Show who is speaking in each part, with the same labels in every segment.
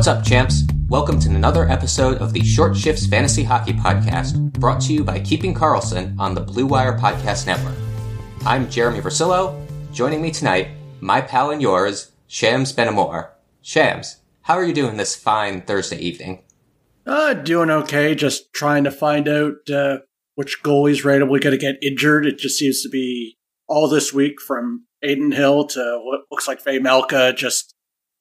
Speaker 1: What's up, champs? Welcome to another episode of the Short Shifts Fantasy Hockey Podcast, brought to you by Keeping Karlsson on the Blue Wire Podcast Network. I'm Jeremy Versillo. Joining me tonight, my pal and yours, Shams Benamor. Shams, how are you doing this fine Thursday evening?
Speaker 2: Doing okay. Just trying to find out which goalie's randomly going to get injured. It just seems to be all this week from Aiden Hill to what looks like Faye Melka, just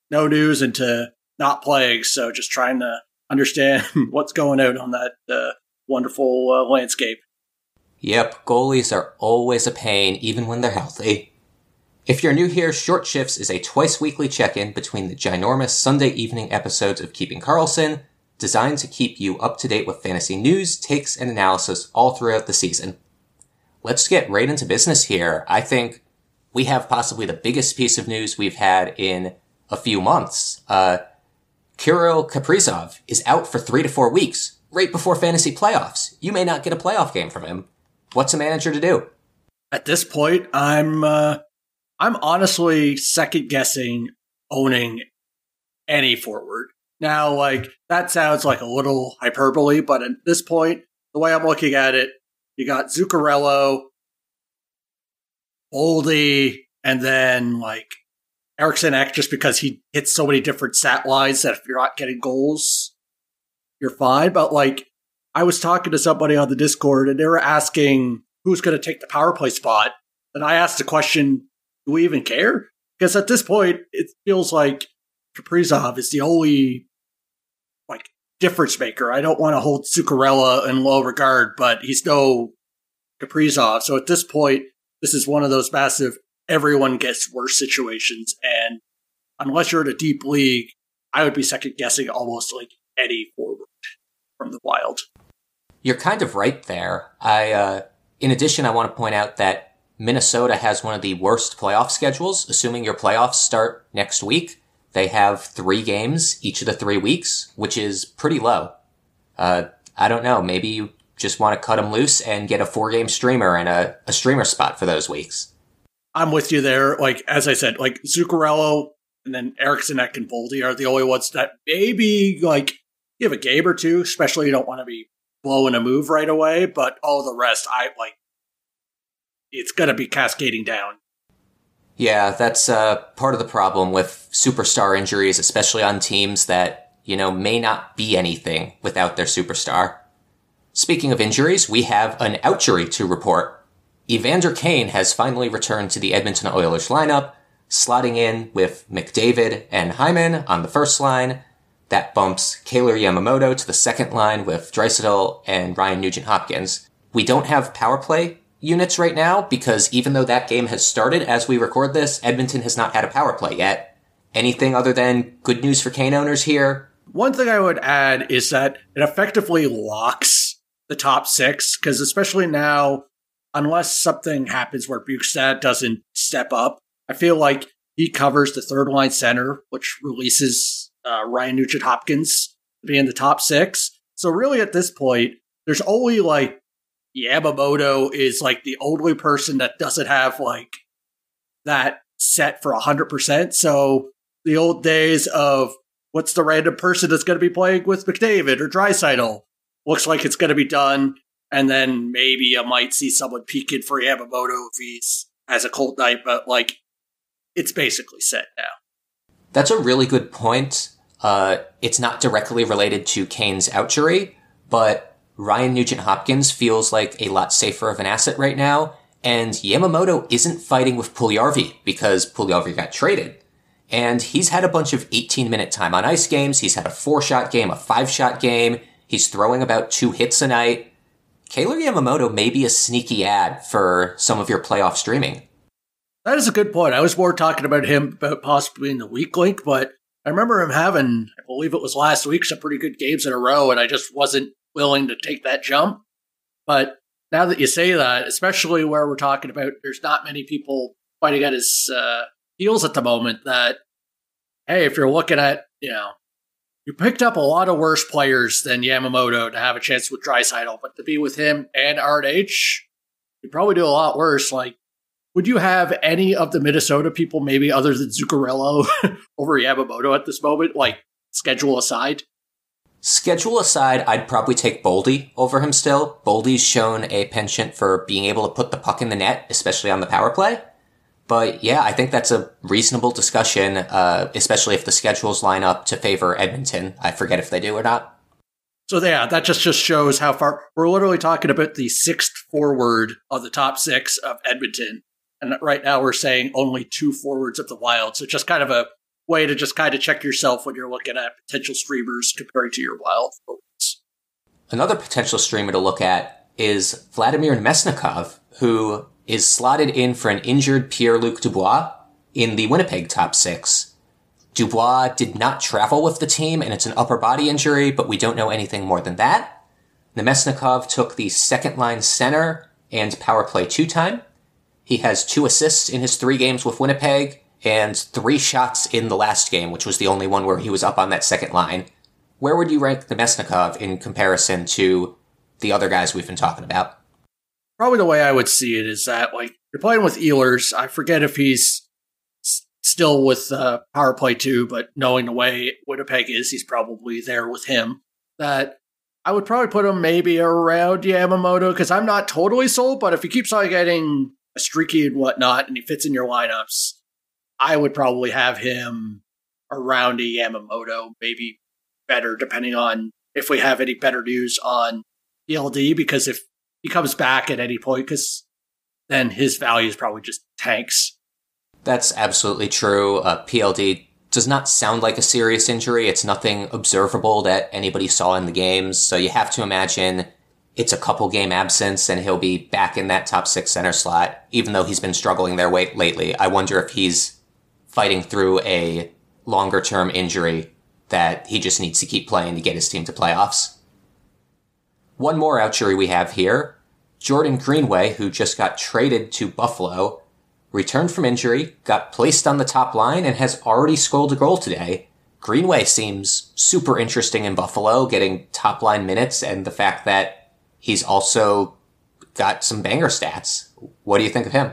Speaker 2: no news into not playing. So just trying to understand what's going out on that wonderful landscape.
Speaker 1: Yep, goalies are always a pain, even when they're healthy. If you're new here, Short Shifts is a twice-weekly check-in between the ginormous Sunday evening episodes of Keeping Karlsson, designed to keep you up to date with fantasy news, takes, and analysis all throughout the season. Let's get right into business here. I think we have possibly the biggest piece of news we've had in a few months. Kirill Kaprizov is out for 3 to 4 weeks, right before fantasy playoffs. You may not get a playoff game from him. What's a manager to do?
Speaker 2: At this point, I'm honestly second guessing owning any forward. Now, that sounds like a little hyperbole, but at this point, the way I'm looking at it, you got Zuccarello, Boldy, and then Eriksson Ek, just because he hits so many different stat lines that if you're not getting goals, you're fine. But I was talking to somebody on the Discord and they were asking who's going to take the power play spot. And I asked the question, do we even care? Because at this point, it feels like Kaprizov is the only difference maker. I don't want to hold Zuccarello in low regard, but he's no Kaprizov. So at this point, this is one of those massive everyone gets worse situations. And unless you're in a deep league, I would be second guessing almost any forward from the Wild.
Speaker 1: You're kind of right there. In addition, I want to point out that Minnesota has one of the worst playoff schedules, assuming your playoffs start next week. They have 3 games each of the 3 weeks, which is pretty low. I don't know. Maybe you just want to cut them loose and get a 4-game streamer and a streamer spot for those weeks.
Speaker 2: I'm with you there. As I said, Zuccarello and then Eriksson Ek and Boldy are the only ones that maybe give a game or two, especially you don't want to be blowing a move right away. But all the rest, it's going to be cascading down.
Speaker 1: Yeah, that's part of the problem with superstar injuries, especially on teams that, may not be anything without their superstar. Speaking of injuries, we have an outjury to report. EKane has finally returned to the Edmonton Oilers lineup, slotting in with McDavid and Hyman on the first line. That bumps Kailer Yamamoto to the second line with Draisaitl and Ryan Nugent-Hopkins. We don't have power play units right now because even though that game has started as we record this, Edmonton has not had a power play yet. Anything other than good news for Kane owners here?
Speaker 2: One thing I would add is that it effectively locks the top 6, because especially now, unless something happens where Bukestad doesn't step up, I feel like he covers the third-line center, which releases Ryan Nugent-Hopkins to be in the top 6. So really at this point, there's only Yamamoto is the only person that doesn't have that set for 100%. So the old days of what's the random person that's going to be playing with McDavid or Draisaitl looks like it's going to be done. And then maybe I might see someone peeking for Yamamoto if he has a cold night, but it's basically set now.
Speaker 1: That's a really good point. It's not directly related to Kane's outjury, but Ryan Nugent-Hopkins feels like a lot safer of an asset right now, and Yamamoto isn't fighting with Puljujarvi because Puljujarvi got traded. And he's had a bunch of 18-minute time on ice games. He's had a 4-shot game, a 5-shot game. He's throwing about 2 hits a night. Kailer Yamamoto may be a sneaky ad for some of your playoff streaming.
Speaker 2: That is a good point. I was more talking about him possibly in the weak link, but I remember him having, I believe it was last week, some pretty good games in a row, and I just wasn't willing to take that jump. But now that you say that, especially where we're talking about there's not many people fighting at his heels at the moment, that, hey, if you're looking at, you picked up a lot of worse players than Yamamoto to have a chance with Draisaitl, but to be with him and RNH, you'd probably do a lot worse. Would you have any of the Minnesota people, maybe other than Zuccarello, over Yamamoto at this moment? schedule aside?
Speaker 1: Schedule aside, I'd probably take Boldy over him still. Boldy's shown a penchant for being able to put the puck in the net, especially on the power play. But yeah, I think that's a reasonable discussion, especially if the schedules line up to favor Edmonton. I forget if they do or not.
Speaker 2: So yeah, that just shows how far we're literally talking about the sixth forward of the top six of Edmonton. And right now we're saying only 2 forwards of the Wild. So just kind of a way to just kind of check yourself when you're looking at potential streamers comparing to your Wild forwards.
Speaker 1: Another potential streamer to look at is Vladimir Mesnikov, who is slotted in for an injured Pierre-Luc Dubois in the Winnipeg top 6. Dubois did not travel with the team, and it's an upper body injury, but we don't know anything more than that. Nemesnikov took the second-line center and power play 2 time. He has 2 assists in his 3 games with Winnipeg, and 3 shots in the last game, which was the only one where he was up on that second line. Where would you rank Nemesnikov in comparison to the other guys we've been talking about?
Speaker 2: Probably the way I would see it is that, like, you're playing with Ehlers. I forget if he's still with power play 2, but knowing the way Winnipeg is, he's probably there with him. That I would probably put him maybe around Yamamoto, because I'm not totally sold, but if he keeps on getting a streaky and whatnot, and he fits in your lineups, I would probably have him around a Yamamoto, maybe better, depending on if we have any better news on PLD, because if he comes back at any point, because then his value is probably just tanks.
Speaker 1: That's absolutely true. PLD does not sound like a serious injury. It's nothing observable that anybody saw in the games, so you have to imagine it's a couple game absence and he'll be back in that top 6 center slot, even though he's been struggling there lately. I wonder if he's fighting through a longer term injury that he just needs to keep playing to get his team to playoffs. One more outjury we have here. Jordan Greenway, who just got traded to Buffalo, returned from injury, got placed on the top line, and has already scored a goal today. Greenway seems super interesting in Buffalo, getting top line minutes, and the fact that he's also got some banger stats. What do you think of him?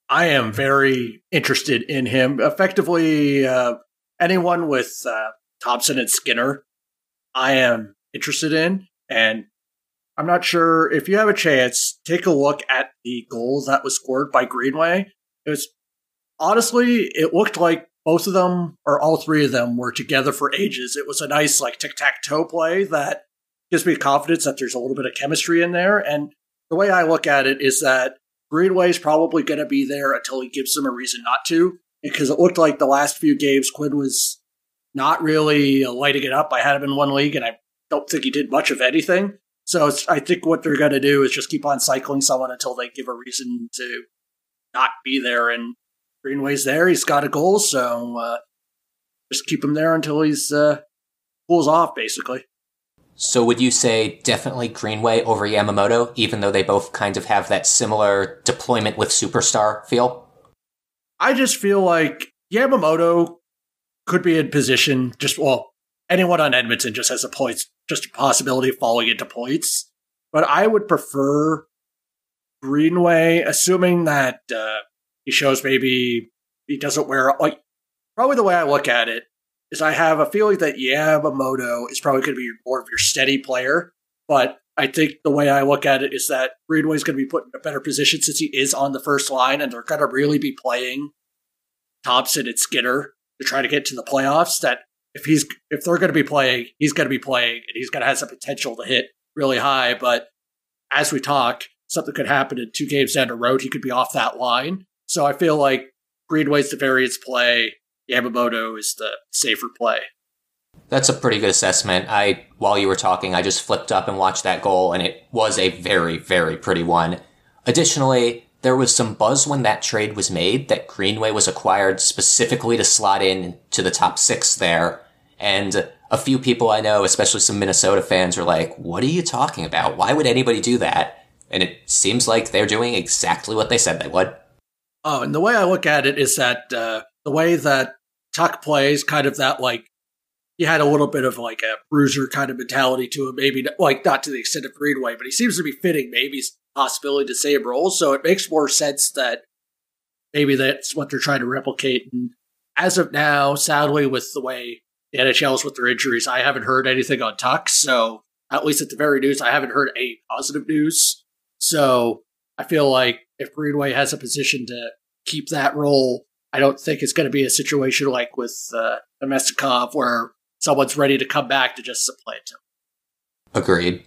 Speaker 2: I am very interested in him. Effectively, anyone with Thompson and Skinner, I am interested in. And I'm not sure if you have a chance, take a look at the goal that was scored by Greenway. It looked like both of them, or all 3 of them, were together for ages. It was a nice, like, tic-tac-toe play that gives me confidence that there's a little bit of chemistry in there. And the way I look at it is that Greenway's probably going to be there until he gives them a reason not to, because it looked like the last few games Quinn was not really lighting it up. I had him in one league, and I don't think he did much of anything. So I think what they're going to do is just keep on cycling someone until they give a reason to not be there. And Greenway's there. He's got a goal, so just keep him there until he's pulls off, basically.
Speaker 1: So would you say definitely Greenway over Yamamoto, even though they both kind of have that similar deployment with superstar feel?
Speaker 2: I just feel like Yamamoto could be in position, anyone on Edmonton just has just a possibility of falling into points. But I would prefer Greenway, assuming that he shows maybe he doesn't wear, like, probably the way I look at it is I have a feeling that Yamamoto is probably going to be more of your steady player. But I think the way I look at it is that Greenway is going to be put in a better position since he is on the first line, and they're going to really be playing Thompson and Skinner to try to get to the playoffs. That if they're going to be playing, he's going to be playing, and he's going to have some potential to hit really high. But as we talk, something could happen in 2 games down the road. He could be off that line. So I feel like Greenway's the variance play. Yamamoto is the safer play.
Speaker 1: That's a pretty good assessment. While you were talking, I just flipped up and watched that goal, and it was a very, very pretty one. Additionally, there was some buzz when that trade was made that Greenway was acquired specifically to slot in to the top 6 there. And a few people I know, especially some Minnesota fans, are like, what are you talking about? Why would anybody do that? And it seems like they're doing exactly what they said they would.
Speaker 2: Oh, and the way I look at it is that the way that Tuck plays, kind of that, like, he had a little bit of like a bruiser kind of mentality to him, maybe like not to the extent of Greenway, but he seems to be fitting maybe possibility to save roles. So it makes more sense that maybe that's what they're trying to replicate. And as of now, sadly, with the way the NHLs with their injuries. I haven't heard anything on Tuck, so at least at the very news, I haven't heard any positive news. So I feel like if Greenway has a position to keep that role, I don't think it's going to be a situation like with Domestikov where someone's ready to come back to just supplant him. Agreed.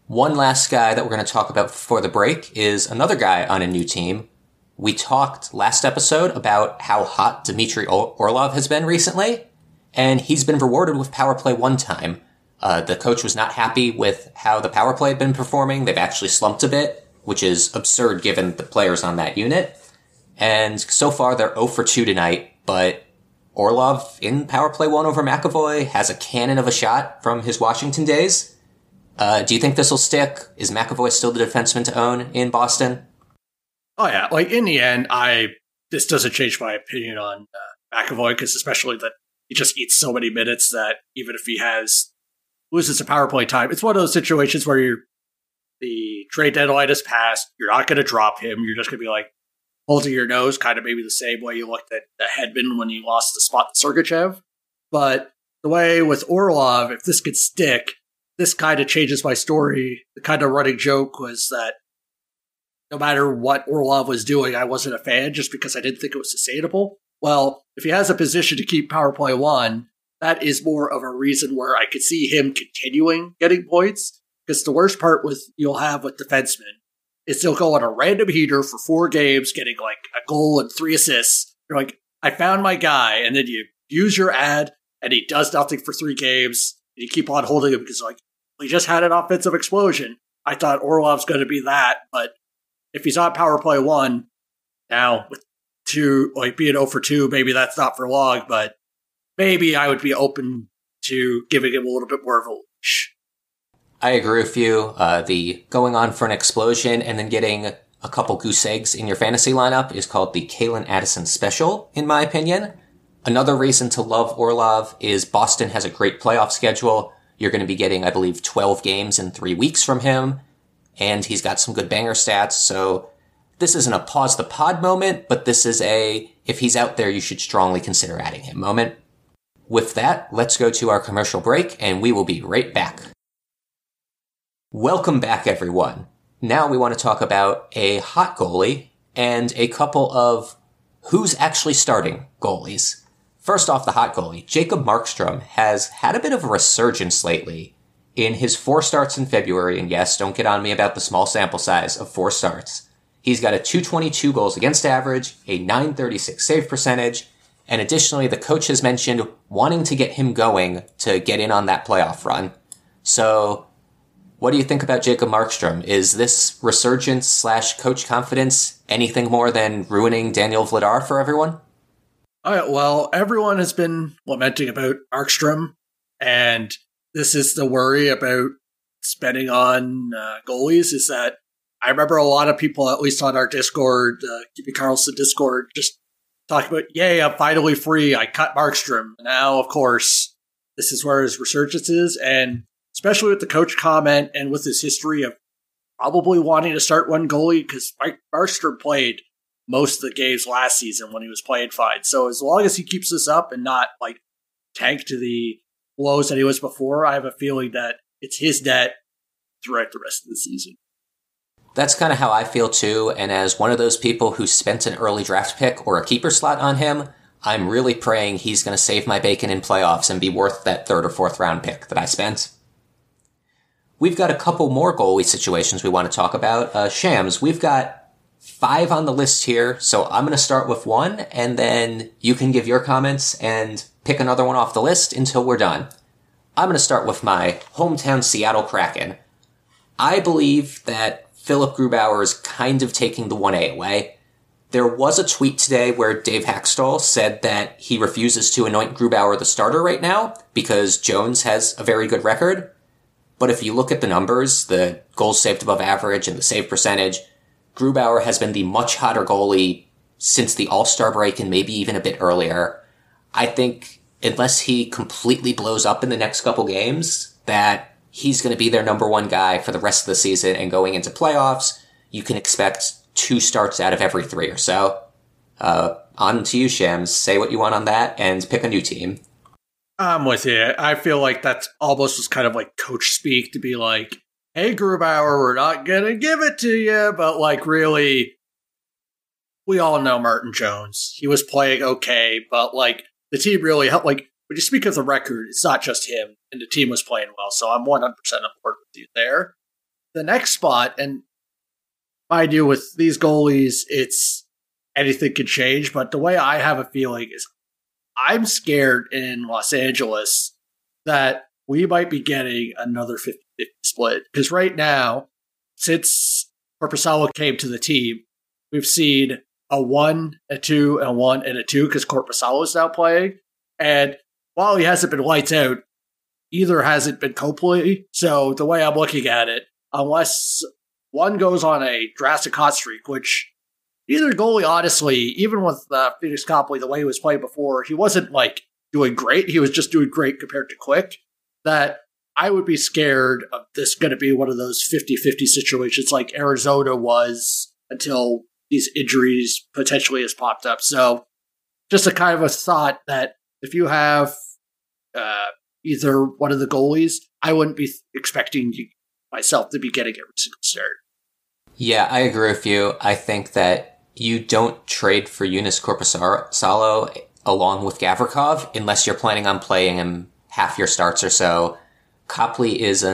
Speaker 1: One last guy that we're going to talk about before the break is another guy on a new team. We talked last episode about how hot Dmitry Orlov has been recently, and he's been rewarded with power play one time. The coach was not happy with how the power play had been performing. They've actually slumped a bit, which is absurd given the players on that unit. And so far, they're 0 for 2 tonight, but Orlov in power play 1 over McAvoy has a cannon of a shot from his Washington days. Do you think this will stick? Is McAvoy still the defenseman to own in Boston?
Speaker 2: Oh, yeah. Like, in the end, this doesn't change my opinion on McAvoy, because especially that he just eats so many minutes that even if he loses a power play time, it's one of those situations where the trade deadline has passed, you're not going to drop him, you're just going to be like holding your nose, kind of maybe the same way you looked at Hedman when he lost the spot to Sergachev. But the way with Orlov, if this could stick, this kind of changes my story. The kind of running joke was that no matter what Orlov was doing, I wasn't a fan just because I didn't think it was sustainable. Well, if he has a position to keep power play 1, that is more of a reason where I could see him continuing getting points. Because the worst part you'll have with defensemen is they'll go on a random heater for 4 games, getting like a goal and 3 assists. You're like, I found my guy. And then you use your ad and he does nothing for 3 games. And you keep on holding him because like, he just had an offensive explosion. I thought Orlov's going to be that, but if he's on power play 1, now with 2, like being 0 for 2, maybe that's not for long, but maybe I would be open to giving him a little bit more of a leash.
Speaker 1: I agree with you. The going on for an explosion and then getting a couple goose eggs in your fantasy lineup is called the Kalen Addison special, in my opinion. Another reason to love Orlov is Boston has a great playoff schedule. You're going to be getting, I believe, 12 games in 3 weeks from him. And he's got some good banger stats, so this isn't a pause the pod moment, but this is if he's out there, you should strongly consider adding him moment. With that, let's go to our commercial break, and we will be right back. Welcome back, everyone. Now we want to talk about a hot goalie and a couple of who's actually starting goalies. First off, the hot goalie, Jacob Markstrom, has had a bit of a resurgence lately. In his 4 starts in February, and yes, don't get on me about the small sample size of 4 starts, he's got a .222 goals against average, a .936 save percentage, and additionally, the coach has mentioned wanting to get him going to get in on that playoff run. So, what do you think about Jacob Markstrom? Is this resurgence / coach confidence anything more than ruining Daniel Vladar for everyone?
Speaker 2: All right, well, everyone has been lamenting about Markstrom, and this is the worry about spending on goalies, is that I remember a lot of people, at least on our Discord, Keeping Carlson Discord, just talking about, yay, I'm finally free, I cut Markstrom. Now, of course, this is where his resurgence is, and especially with the coach comment and with his history of probably wanting to start one goalie, because Markstrom played most of the games last season when he was playing fine. So as long as he keeps this up and not like tank to the blows that he was before, I have a feeling that it's his net throughout the rest of the season.
Speaker 1: That's kind of how I feel too, and as one of those people who spent an early draft pick or a keeper slot on him, I'm really praying he's going to save my bacon in playoffs and be worth that 3rd or 4th round pick that I spent. We've got a couple more goalie situations we want to talk about. Shams, we've got 5 on the list here, so I'm going to start with 1, and then you can give your comments and pick another one off the list until we're done. I'm going to start with my hometown Seattle Kraken. I believe that Philip Grubauer is kind of taking the 1A away. There was a tweet today where Dave Hackstall said that he refuses to anoint Grubauer the starter right now because Jones has a very good record. But if you look at the numbers, the goals saved above average and the save percentage, Grubauer has been the much hotter goalie since the All-Star break and maybe even a bit earlier. I think unless he completely blows up in the next couple games, that he's going to be their number 1 guy for the rest of the season, and going into playoffs, you can expect 2 starts out of every 3 or so. On to you, Shams. Say what you want on that and pick a new team.
Speaker 2: I'm with you. I feel like that's almost was kind of like coach speak to be like, hey, Grubauer, we're not going to give it to you. But like, really, we all know Martin Jones. He was playing okay, but like, the team really helped. Like, when you speak of the record, it's not just him, and the team was playing well. So I'm 100% on board with you there. The next spot, and my deal with these goalies, it's anything can change, but the way I have a feeling is I'm scared in Los Angeles that we might be getting another 50-50 split. Because right now, since Korpisalo came to the team, we've seen a 1, a 2, and a 1, and a 2 because Korpisalo is now playing. And while he hasn't been lights out, either hasn't been Copley. So the way I'm looking at it, unless one goes on a drastic hot streak, which either goalie, honestly, even with Phoenix Copley, the way he was playing before, he wasn't like doing great. He was just doing great compared to Quick. That I would be scared of this going to be one of those 50-50 situations like Arizona was until these injuries potentially has popped up. So just a kind of a thought that if you have either one of the goalies, I wouldn't be expecting myself to be getting every single start.
Speaker 1: Yeah, I agree with you. I think that you don't trade for Joonas Korpisalo along with Gavrikov unless you're planning on playing him half your starts or so. Copley is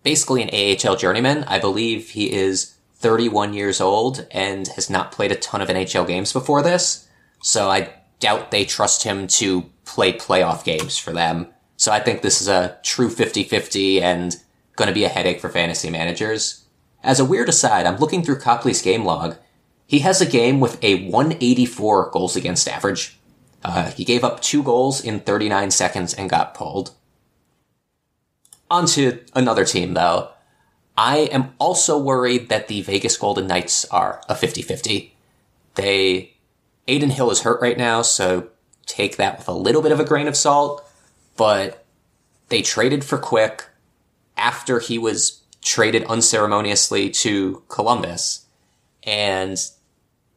Speaker 1: basically an AHL journeyman. I believe he is 31 years old and has not played a ton of NHL games before this. So I doubt they trust him to play playoff games for them. So I think this is a true 50-50 and going to be a headache for fantasy managers. As a weird aside, I'm looking through Copley's game log. He has a game with a 184 goals against average. He gave up 2 goals in 39 seconds and got pulled. On to another team, though. I am also worried that the Vegas Golden Knights are a 50-50. Adin Hill is hurt right now, so take that with a little bit of a grain of salt, but they traded for Quick after he was traded unceremoniously to Columbus, and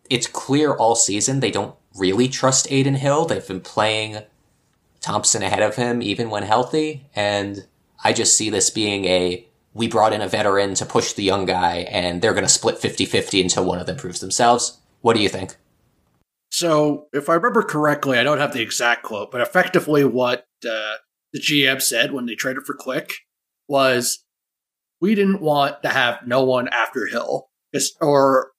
Speaker 1: it's clear all season they don't really trust Adin Hill. They've been playing Thompson ahead of him even when healthy, and I just see this being we brought in a veteran to push the young guy, and they're going to split 50-50 until one of them proves themselves. What do you think?
Speaker 2: So, if I remember correctly, I don't have the exact quote, but effectively what the GM said when they traded for Quick was, we didn't want to have no one after Hill, or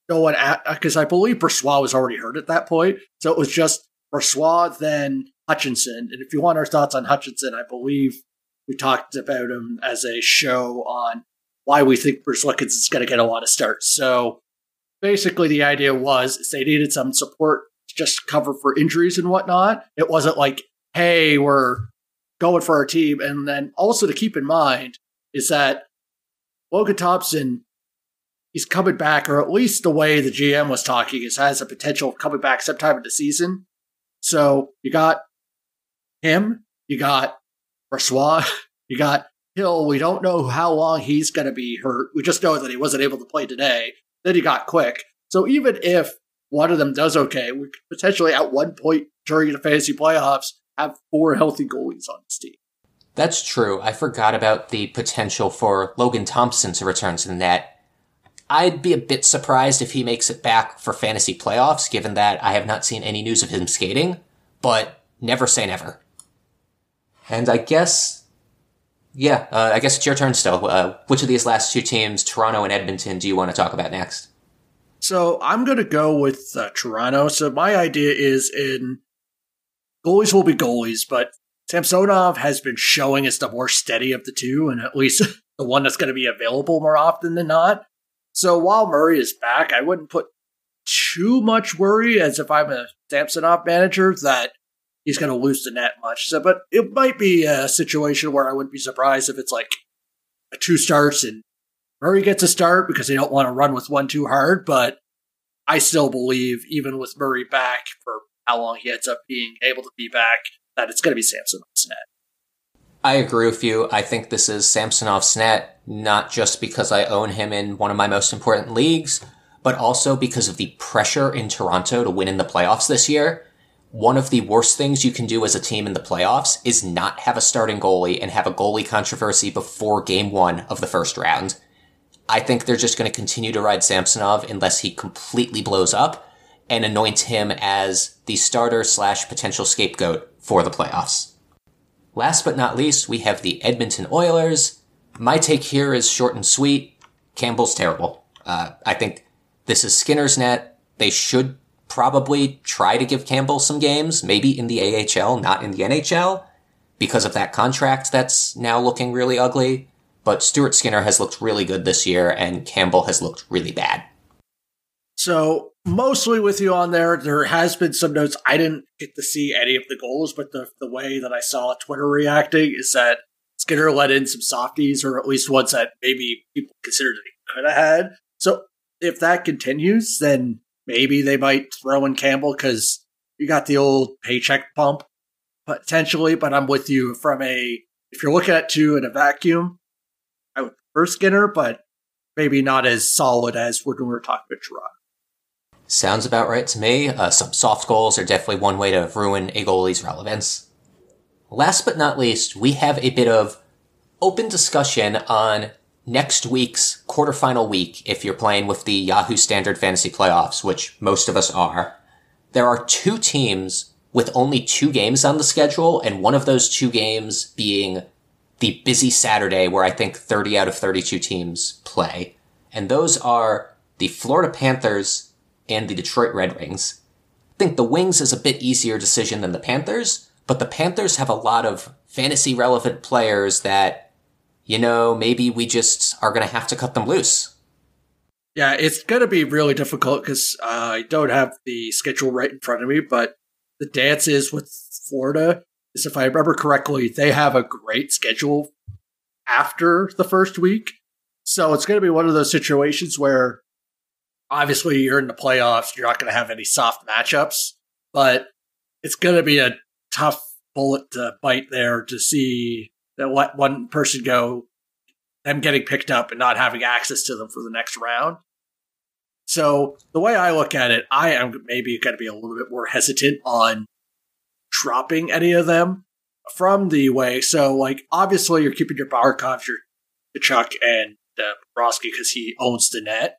Speaker 2: no one because I believe Brossoit was already hurt at that point, so it was just Brossoit, then Hutchinson. And if you want our thoughts on Hutchinson, I believe we talked about him as a show on why we think Bruce Lickens is going to get a lot of starts. So basically the idea was they needed some support to just cover for injuries and whatnot. It wasn't like, hey, we're going for our team. And then also to keep in mind is that Logan Thompson, he's coming back, or at least the way the GM was talking is has a potential of coming back sometime in the season. So you got him, you got Brossoit, you got Hill. We don't know how long he's going to be hurt. We just know that he wasn't able to play today. Then he got Quick. So even if one of them does okay, we could potentially at one point during the fantasy playoffs have 4 healthy goalies on this team.
Speaker 1: That's true. I forgot about the potential for Logan Thompson to return to the net. I'd be a bit surprised if he makes it back for fantasy playoffs, given that I have not seen any news of him skating, but never say never. And I guess it's your turn still. Which of these last 2 teams, Toronto and Edmonton, do you want to talk about next?
Speaker 2: So I'm going to go with Toronto. So my idea is goalies will be goalies, but Samsonov has been showing as the more steady of the two, and at least the one that's going to be available more often than not. So while Murray is back, I wouldn't put too much worry as if I'm a Samsonov manager that he's going to lose the net much. So, but it might be a situation where I wouldn't be surprised if it's like a 2 starts and Murray gets a start because they don't want to run with one too hard. But I still believe, even with Murray back for how long he ends up being able to be back, that it's going to be Samsonov's net.
Speaker 1: I agree with you. I think this is Samsonov's net, not just because I own him in one of my most important leagues, but also because of the pressure in Toronto to win in the playoffs this year. one of the worst things you can do as a team in the playoffs is not have a starting goalie and have a goalie controversy before game 1 of the first round. I think they're just going to continue to ride Samsonov unless he completely blows up and anoint him as the starter / potential scapegoat for the playoffs. Last but not least, we have the Edmonton Oilers. My take here is short and sweet. Campbell's terrible. I think this is Skinner's net. They should probably try to give Campbell some games, maybe in the AHL, not in the NHL, because of that contract that's now looking really ugly. But Stuart Skinner has looked really good this year, and Campbell has looked really bad.
Speaker 2: So, mostly with you on there. There has been some notes. I didn't get to see any of the goals, but the way that I saw Twitter reacting is that Skinner let in some softies, or at least ones that maybe people considered that he could have had. So, if that continues, then maybe they might throw in Campbell, because you got the old paycheck pump, potentially. But I'm with you if you're looking at two in a vacuum, I would prefer Skinner, but maybe not as solid as when we were talking about Toronto.
Speaker 1: Sounds about right to me. Some soft goals are definitely one way to ruin a goalie's relevance. Last but not least, we have a bit of open discussion on next week's quarterfinal week if you're playing with the Yahoo Standard Fantasy Playoffs, which most of us are. There are 2 teams with only 2 games on the schedule, and one of those 2 games being the busy Saturday where I think 30 out of 32 teams play. And those are the Florida Panthers and the Detroit Red Wings. I think the Wings is a bit easier decision than the Panthers, but the Panthers have a lot of fantasy relevant players that, maybe we just are going to have to cut them loose.
Speaker 2: Yeah, it's going to be really difficult because I don't have the schedule right in front of me, but the dance is with Florida is, if I remember correctly, they have a great schedule after the first week. So it's going to be one of those situations where obviously you're in the playoffs, you're not going to have any soft matchups, but it's going to be a tough bullet to bite there to see that let one person go, them getting picked up and not having access to them for the next round. So the way I look at it, I am maybe going to be a little bit more hesitant on dropping any of them from the way. So, obviously you're keeping your Barkov, your Kachuk, and Bobrovsky because he owns the net.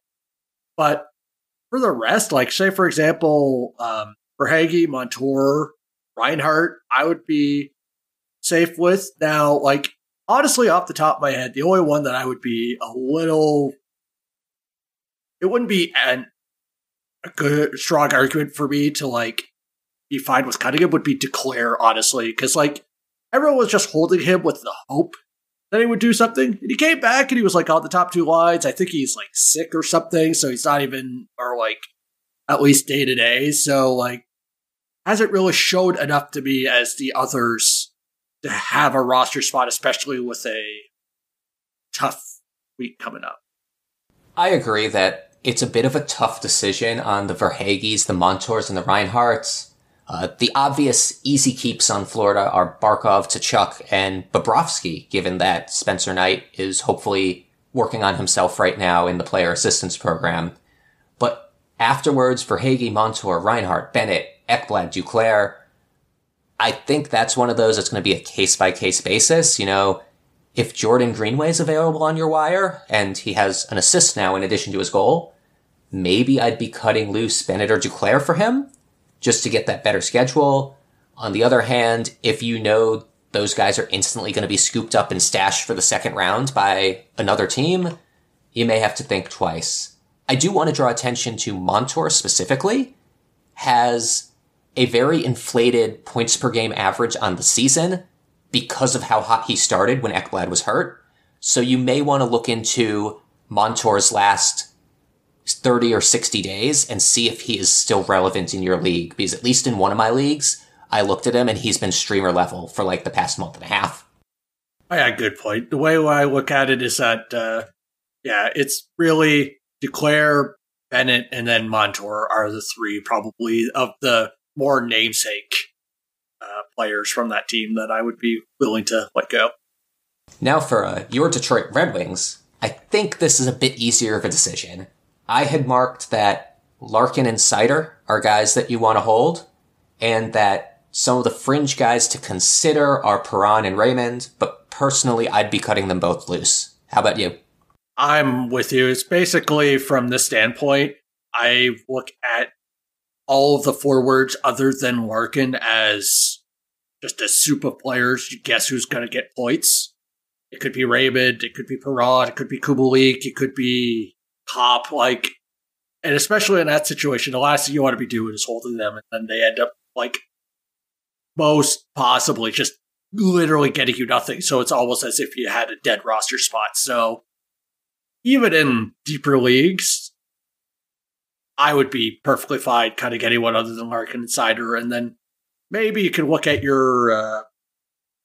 Speaker 2: But for the rest, say, for example, Verhaeghe, Montour, Reinhart, I would be safe with. Now, honestly, off the top of my head, the only one that I would be it wouldn't be a good, strong argument for me to, be fine with cutting him would be Declare, honestly. Because, everyone was just holding him with the hope that he would do something. And he came back and he was, on the top 2 lines. I think he's, sick or something, so he's not even, or, at least day-to-day. So, hasn't really showed enough to me as the others to have a roster spot, especially with a tough week coming up.
Speaker 1: I agree that it's a bit of a tough decision on the Verhaeghes, the Montours, and the Reinharts. The obvious easy keeps on Florida are Barkov, Tkachuk, and Bobrovsky, given that Spencer Knight is hopefully working on himself right now in the player assistance program. But afterwards, Verhaeghe, Montour, Reinhart, Bennett, Ekblad, Duclair, I think that's one of those that's going to be a case-by-case basis. If Jordan Greenway is available on your wire, and he has an assist now in addition to his goal, maybe I'd be cutting loose Bennett or Duclair for him, just to get that better schedule. On the other hand, if those guys are instantly going to be scooped up and stashed for the second round by another team, you may have to think twice. I do want to draw attention to Montour specifically, has a very inflated points per game average on the season because of how hot he started when Ekblad was hurt. So you may want to look into Montour's last 30 or 60 days and see if he is still relevant in your league. Because at least in one of my leagues, I looked at him and he's been streamer level for the past month and a half.
Speaker 2: Oh, yeah, good point. The way I look at it is that, it's really Duclair, Bennett, and then Montour are the 3 probably of the more namesake players from that team that I would be willing to let go.
Speaker 1: Now for your Detroit Red Wings, I think this is a bit easier of a decision. I had marked that Larkin and Seider are guys that you want to hold, and that some of the fringe guys to consider are Perron and Raymond, but personally, I'd be cutting them both loose. How about you?
Speaker 2: I'm with you. It's basically from this standpoint, I look at all of the forwards other than Larkin as just as soup of players. You guess who's going to get points. It could be Raymond, it could be Perron, it could be Kubelik, it could be Pop, and especially in that situation, the last thing you want to be doing is holding them, and then they end up, most possibly just literally getting you nothing. So it's almost as if you had a dead roster spot. So even in deeper leagues, I would be perfectly fine cutting anyone other than Larkin and Sider, and then maybe you can look at your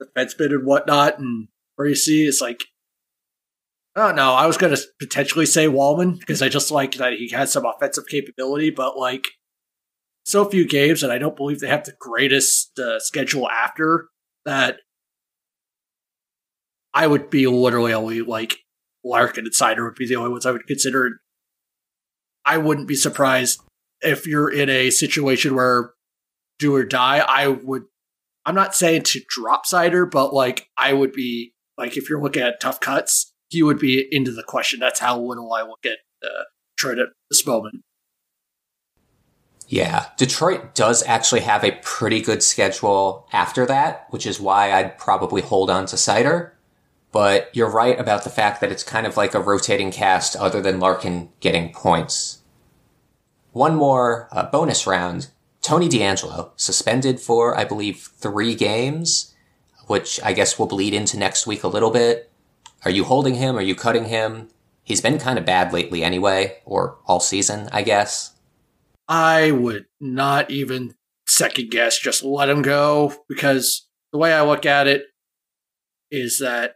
Speaker 2: defenseman and whatnot, and where you see it's oh no, I was going to potentially say Wallman, because I just like that he has some offensive capability, but so few games, and I don't believe they have the greatest schedule after that. I would be literally only Larkin and Sider would be the only ones I would consider. I wouldn't be surprised if you're in a situation where do or die. I'm not saying to drop Sider, but I would be if you're looking at tough cuts, he would be into the question. That's how little I look at Detroit at this moment.
Speaker 1: Yeah, Detroit does actually have a pretty good schedule after that, which is why I'd probably hold on to Sider. But you're right about the fact that it's kind of like a rotating cast other than Larkin getting points. One more bonus round. Tony DeAngelo, suspended for, I believe, 3 games, which I guess will bleed into next week a little bit. Are you holding him? Are you cutting him? He's been kind of bad lately anyway, or all season, I guess.
Speaker 2: I would not even second guess, just let him go, because the way I look at it is that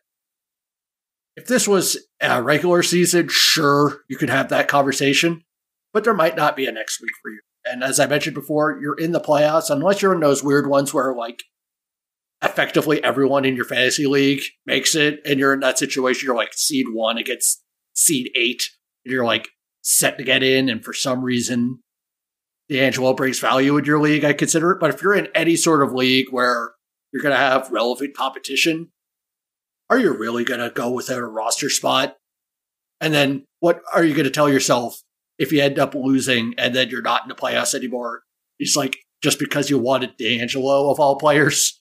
Speaker 2: if this was a regular season, sure, you could have that conversation, but there might not be a next week for you. And as I mentioned before, you're in the playoffs, unless you're in those weird ones where effectively everyone in your fantasy league makes it, and you're in that situation, you're seed 1 against seed 8, and you're set to get in, and for some reason DeAngelo brings value in your league, I consider it. But if you're in any sort of league where you're going to have relevant competition, are you really going to go without a roster spot? And then what are you going to tell yourself if you end up losing and then you're not in the playoffs anymore? It's just because you wanted DeAngelo of all players.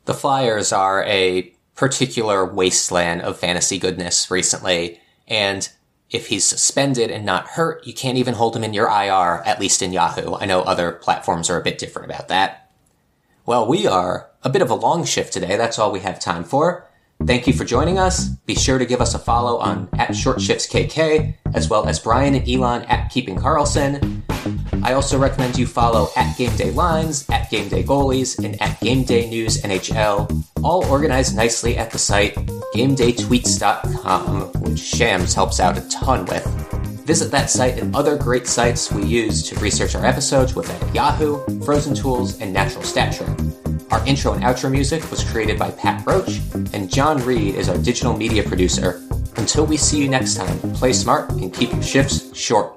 Speaker 1: The Flyers are a particular wasteland of fantasy goodness recently, and if he's suspended and not hurt, you can't even hold him in your IR, at least in Yahoo. I know other platforms are a bit different about that. Well, we are a bit of a long shift today. That's all we have time for. Thank you for joining us. Be sure to give us a follow on @ShortShiftsKK, as well as Brian and Elon @KeepingCarlson. I also recommend you follow @GameDayLines, @GameDayGoalies, and @GameDayNewsNHL, all organized nicely at the site GameDayTweets.com, which Shams helps out a ton with. Visit that site and other great sites we use to research our episodes with Yahoo, Frozen Tools, and Natural Stat Trick. Our intro and outro music was created by Pat Roach, and John Reed is our digital media producer. Until we see you next time, play smart and keep your shifts short.